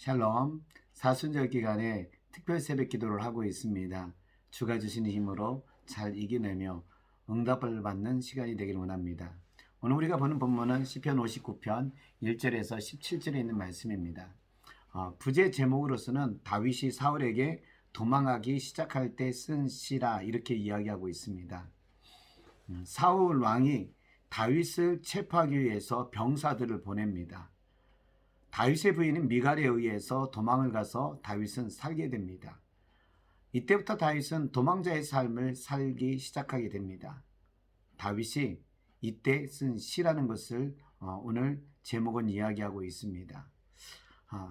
샬롬, 사순절 기간에 특별 새벽 기도를 하고 있습니다. 주가 주시는 힘으로 잘 이겨내며 응답을 받는 시간이 되길 원합니다. 오늘 우리가 보는 본문은 시편 59편 1절에서 17절에 있는 말씀입니다. 부제 제목으로서는 다윗이 사울에게 도망하기 시작할 때 쓴 시라 이렇게 이야기하고 있습니다. 사울 왕이 다윗을 체포하기 위해서 병사들을 보냅니다. 다윗의 부인은 미갈에 의해서 도망을 가서 다윗은 살게 됩니다. 이때부터 다윗은 도망자의 삶을 살기 시작하게 됩니다. 다윗이 이때 쓴 시라는 것을 오늘 제목은 이야기하고 있습니다.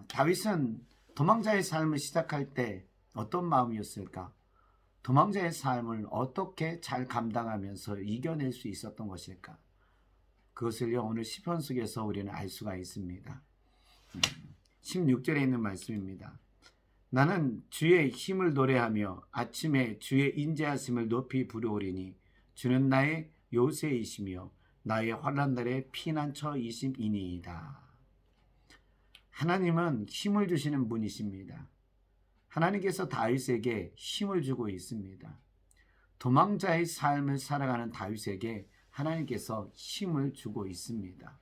다윗은 도망자의 삶을 시작할 때 어떤 마음이었을까? 도망자의 삶을 어떻게 잘 감당하면서 이겨낼 수 있었던 것일까? 그것을요 오늘 시편 속에서 우리는 알 수가 있습니다. 16절에 있는 말씀입니다. 나는 주의 힘을 노래하며 아침에 주의 인자하심을 높이 부르오리니 주는 나의 요새이시며 나의 환난날의 피난처이심이니이다. 하나님은 힘을 주시는 분이십니다. 하나님께서 다윗에게 힘을 주고 있습니다. 도망자의 삶을 살아가는 다윗에게 하나님께서 힘을 주고 있습니다.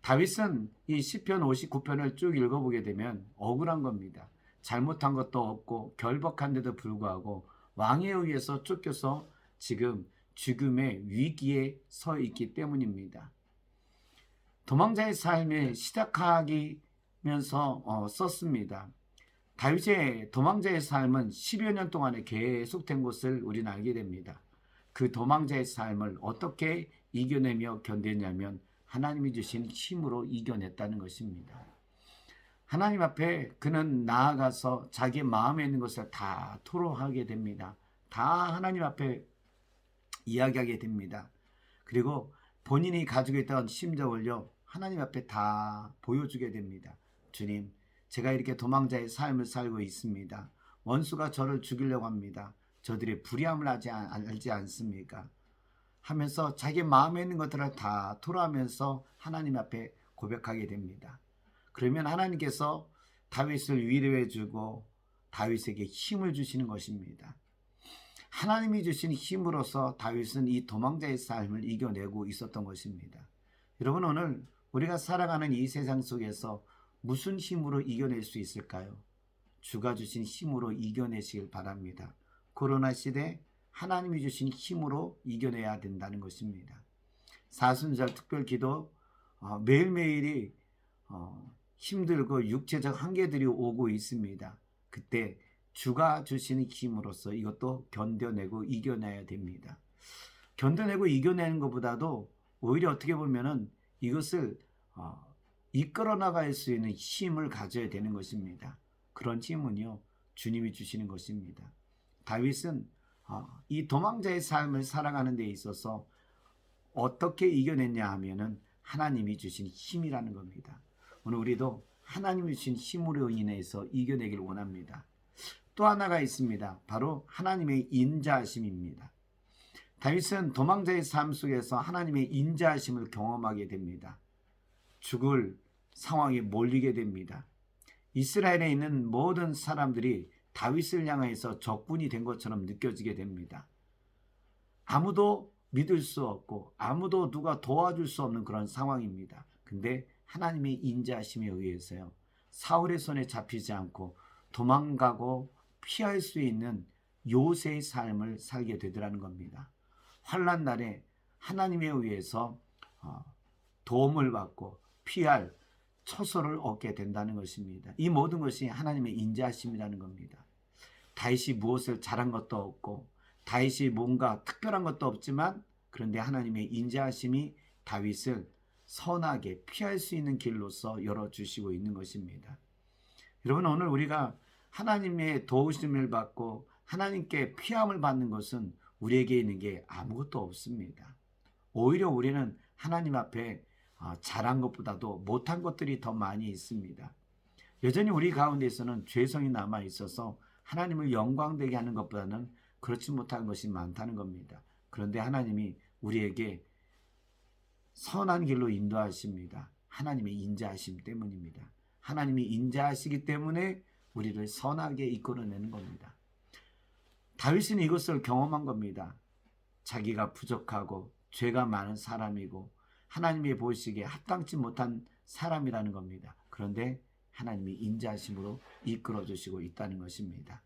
다윗은 이 시편 59편을 쭉 읽어보게 되면 억울한 겁니다. 잘못한 것도 없고 결박한데도 불구하고 왕에 의해서 쫓겨서 지금 죽음의 위기에 서 있기 때문입니다. 도망자의 삶을 시작하면서 썼습니다. 다윗의 도망자의 삶은 10여 년 동안에 계속된 것을 우리는 알게 됩니다. 그 도망자의 삶을 어떻게 이겨내며 견뎠냐면 하나님이 주신 힘으로 이겨냈다는 것입니다. 하나님 앞에 그는 나아가서 자기 마음에 있는 것을 다 토로하게 됩니다. 다 하나님 앞에 이야기하게 됩니다. 그리고 본인이 가지고 있던 심정을요 하나님 앞에 다 보여주게 됩니다. 주님, 제가 이렇게 도망자의 삶을 살고 있습니다. 원수가 저를 죽이려고 합니다. 저들이 불의함을 알지 않습니까? 하면서 자기 마음에 있는 것들을 다 토로하면서 하나님 앞에 고백하게 됩니다. 그러면 하나님께서 다윗을 위로해 주고 다윗에게 힘을 주시는 것입니다. 하나님이 주신 힘으로서 다윗은 이 도망자의 삶을 이겨내고 있었던 것입니다. 여러분, 오늘 우리가 살아가는 이 세상 속에서 무슨 힘으로 이겨낼 수 있을까요? 주가 주신 힘으로 이겨내시길 바랍니다. 코로나 시대 하나님이 주신 힘으로 이겨내야 된다는 것입니다. 사순절 특별 기도 매일매일이 힘들고 육체적 한계들이 오고 있습니다. 그때 주가 주시는 힘으로써 이것도 견뎌내고 이겨내야 됩니다. 견뎌내고 이겨내는 것보다도 오히려 어떻게 보면은 이것을 이끌어 나갈 수 있는 힘을 가져야 되는 것입니다. 그런 힘은요 주님이 주시는 것입니다. 다윗은 이 도망자의 삶을 살아가는 데 있어서 어떻게 이겨냈냐 하면은 하나님이 주신 힘이라는 겁니다. 오늘 우리도 하나님이 주신 힘으로 인해서 이겨내길 원합니다. 또 하나가 있습니다. 바로 하나님의 인자하심입니다. 다윗은 도망자의 삶 속에서 하나님의 인자하심을 경험하게 됩니다. 죽을 상황에 몰리게 됩니다. 이스라엘에 있는 모든 사람들이 다윗을 향해서 적군이 된 것처럼 느껴지게 됩니다. 아무도 믿을 수 없고 아무도 누가 도와줄 수 없는 그런 상황입니다. 근데 하나님의 인자하심에 의해서요 사울의 손에 잡히지 않고 도망가고 피할 수 있는 요새의 삶을 살게 되더라는 겁니다. 환난 날에 하나님에 의해서 도움을 받고 피할 처소를 얻게 된다는 것입니다. 이 모든 것이 하나님의 인자하심이라는 겁니다. 다윗이 무엇을 잘한 것도 없고 다윗이 뭔가 특별한 것도 없지만 그런데 하나님의 인자하심이 다윗을 선하게 피할 수 있는 길로서 열어주시고 있는 것입니다. 여러분, 오늘 우리가 하나님의 도우심을 받고 하나님께 피함을 받는 것은 우리에게 있는 게 아무것도 없습니다. 오히려 우리는 하나님 앞에 잘한 것보다도 못한 것들이 더 많이 있습니다. 여전히 우리 가운데서는 죄성이 남아 있어서 하나님을 영광되게 하는 것보다는 그렇지 못한 것이 많다는 겁니다. 그런데 하나님이 우리에게 선한 길로 인도하십니다. 하나님의 인자하심 때문입니다. 하나님이 인자하시기 때문에 우리를 선하게 이끌어내는 겁니다. 다윗은 이것을 경험한 겁니다. 자기가 부족하고 죄가 많은 사람이고 하나님이 보시기에 합당치 못한 사람이라는 겁니다. 그런데 하나님이 인자하심으로 이끌어 주시고 있다는 것입니다.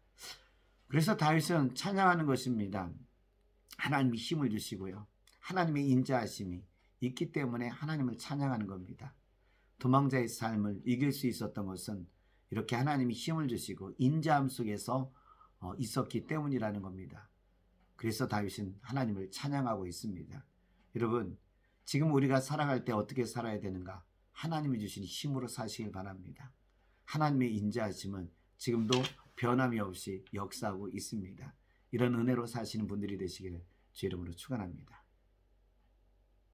그래서 다윗은 찬양하는 것입니다. 하나님이 힘을 주시고요. 하나님의 인자하심이 있기 때문에 하나님을 찬양하는 겁니다. 도망자의 삶을 이길 수 있었던 것은 이렇게 하나님이 힘을 주시고 인자함 속에서 있었기 때문이라는 겁니다. 그래서 다윗은 하나님을 찬양하고 있습니다. 여러분, 지금 우리가 살아갈 때 어떻게 살아야 되는가? 하나님이 주신 힘으로 사시길 바랍니다. 하나님의 인자하심은 지금도 변함이 없이 역사하고 있습니다. 이런 은혜로 사시는 분들이 되시기를 주 이름으로 축원합니다.